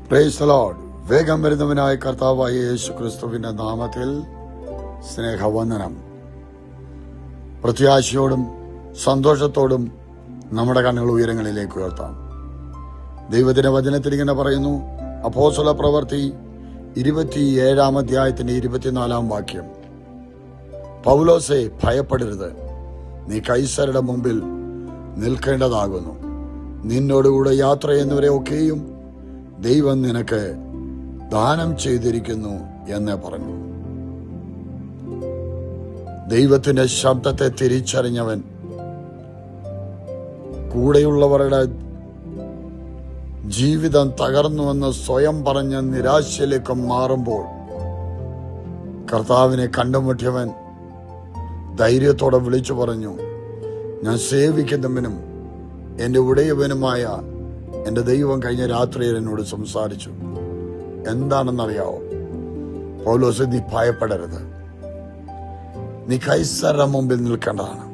Praise the Lord. വേഗം വരുന്നവനായ കർത്താവായ യേശു ക്രിസ്തുവിന്റെ നാമത്തിൽ സ്നേഹവന്ദനം. പ്രത്യാശയോടും സന്തോഷത്തോടും നമ്മുടെ കണ്ണുകൾ ഉയരങ്ങളിലേക്ക് ഉയർത്താം. ദൈവത്തിന്റെ വചനത്തിൽ ഇങ്ങനെ പറയുന്നു. അപ്പോസ്തല പ്രവൃത്തി 27 അധ്യായത്തിന്റെ 24 വാക്യം. പൗലോസേ, ഭയപ്പെടരുത്, നീ കൈസരുടെ മുമ്പിൽ നിൽക്കേണ്ടതാകുന്നു. നിന്നോടുകൂടെ യാത്ര ചെയ്യുന്നവരെ ഒക്കെയും ദൈവം നിനക്ക് ദാനം ചെയ്തിരിക്കുന്നു എന്ന് പറഞ്ഞു. ദൈവത്തിന്റെ ശബ്ദത്തെ തിരിച്ചറിഞ്ഞവൻ കൂടെയുള്ളവരുടെ ജീവിതം തകർന്നുവെന്ന് സ്വയം പറഞ്ഞ നിരാശയിലേക്ക് മാറുമ്പോൾ കർത്താവിനെ കണ്ടുമുട്ടിയവൻ ധൈര്യത്തോടെ വിളിച്ചു പറഞ്ഞു, ഞാൻ സേവിക്കുന്നവനും എന്റെ ഉടയവനുമായ എന്റെ ദൈവം കഴിഞ്ഞ രാത്രിയിൽ എന്നോട് സംസാരിച്ചു. എന്താണെന്നറിയാവോ? പൗലോസ്, നീ ഭയപ്പെടരുത്, നീ കൈസരുടെ മുമ്പിൽ നിൽക്കേണ്ടതാണ്.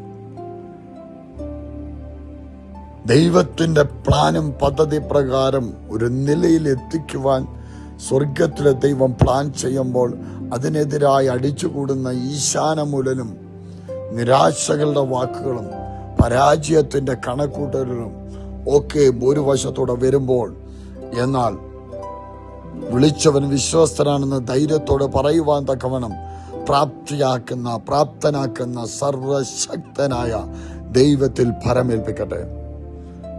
ദൈവത്തിന്റെ പ്ലാനും പദ്ധതി പ്രകാരം ഒരു നിലയിൽ എത്തിക്കുവാൻ സ്വർഗത്തിലെ ദൈവം പ്ലാൻ ചെയ്യുമ്പോൾ അതിനെതിരായി അടിച്ചുകൂടുന്ന ഈശാനമൂലനും നിരാശകളുടെ വാക്കുകളും പരാജയത്തിന്റെ കണക്കൂട്ടലുകളും ഒക്കെ ഒരു വശത്തോടെ വരുമ്പോൾ, എന്നാൽ വിളിച്ചവൻ വിശ്വസ്തനാണെന്ന് ധൈര്യത്തോടെ പറയുവാൻ തക്കവണ്ണം പ്രാപ്തനാക്കുന്ന സർവശക്തനായ ദൈവത്തിൽ ഭരമേൽപ്പിക്കട്ടെ.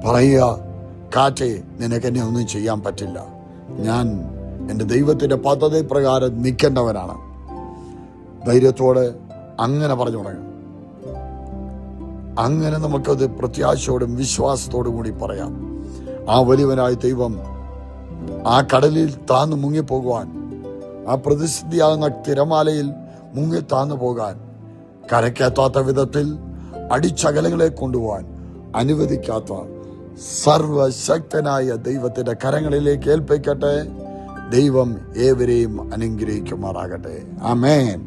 പറയുക, കാറ്റേ, നിനക്കെന്നെ ഒന്നും ചെയ്യാൻ പറ്റില്ല, ഞാൻ എൻ്റെ ദൈവത്തിന്റെ പദ്ധതി പ്രകാരം നിൽക്കേണ്ടവനാണ്. ധൈര്യത്തോടെ അങ്ങനെ പറഞ്ഞു തുടങ്ങും. അങ്ങനെ നമുക്കത് പ്രത്യാശയോടും വിശ്വാസത്തോടും കൂടി പറയാം. ആ വലിയവനായ ദൈവം ആ കടലിൽ താന്ന് മുങ്ങിപ്പോകുവാൻ, ആ പ്രതിസന്ധിയാകുന്ന തിരമാലയിൽ മുങ്ങി താന്നു പോകാൻ, കരയ്ക്കെത്താത്ത വിധത്തിൽ അടിച്ചകലങ്ങളെ കൊണ്ടുപോകാൻ അനുവദിക്കാത്ത സർവശക്തനായ ദൈവത്തിന്റെ കരങ്ങളിലേക്ക് ഏൽപ്പിക്കട്ടെ. ദൈവം ഏവരെയും അനുഗ്രഹിക്കുമാറാകട്ടെ. ആമേൻ.